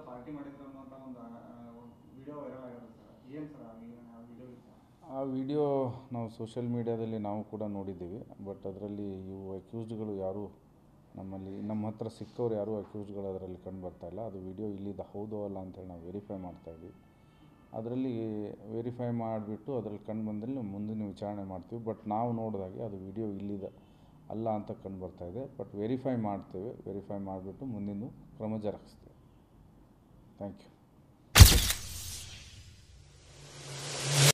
Party ಮಾಡಿದ್ರು ಅನ್ನುವಂಥ ಒಂದು ವಿಡಿಯೋ ವೈರಲ್ ಆಗಿರುತ್ತೆ ಸರ್. ಏನು ಸರ್ ಆ ವಿಡಿಯೋ ವಿಷಯ? ಆ ವಿಡಿಯೋ ನಾವು ಸೋಷಿಯಲ್ ಮೀಡಿಯಾದಲ್ಲಿ ನಾವು ಕೂಡ ನೋಡಿದ್ದೀವಿ. ಬಟ್ ಅದರಲ್ಲಿ ಇವು ಅಕ್ಯೂಸ್ಡ್ಗಳು ಯಾರೂ ನಮ್ಮ ಹತ್ರ ಸಿಕ್ಕವ್ರು ಯಾರೂ ಅಕ್ಯೂಸ್ಡ್ಗಳು ಅದರಲ್ಲಿ ಕಂಡು ಬರ್ತಾಯಿಲ್ಲ. ಅದು ವಿಡಿಯೋ ಇಲ್ಲಿದ್ದು ಹೌದೋ ಅಲ್ಲ ಅಂತೇಳಿ ನಾವು ವೆರಿಫೈ ಮಾಡ್ತಾಯಿದ್ವಿ. ಅದರಲ್ಲಿ ವೆರಿಫೈ ಮಾಡಿಬಿಟ್ಟು ಅದರಲ್ಲಿ ಕಂಡು ಬಂದಲ್ಲಿ ಮುಂದಿನ ವಿಚಾರಣೆ ಮಾಡ್ತೀವಿ. ಬಟ್ ನಾವು ನೋಡಿದಾಗೆ ಅದು ವಿಡಿಯೋ ಇಲ್ಲಿದೆ ಅಲ್ಲ ಅಂತ ಕಂಡು ಬರ್ತಾಯಿದೆ. ಬಟ್ ವೆರಿಫೈ ಮಾಡ್ತೇವೆ. ವೆರಿಫೈ ಮಾಡಿಬಿಟ್ಟು ಮುಂದಿನ ಕ್ರಮ ಜರುಗಿಸ್ತೇವೆ. Thank you.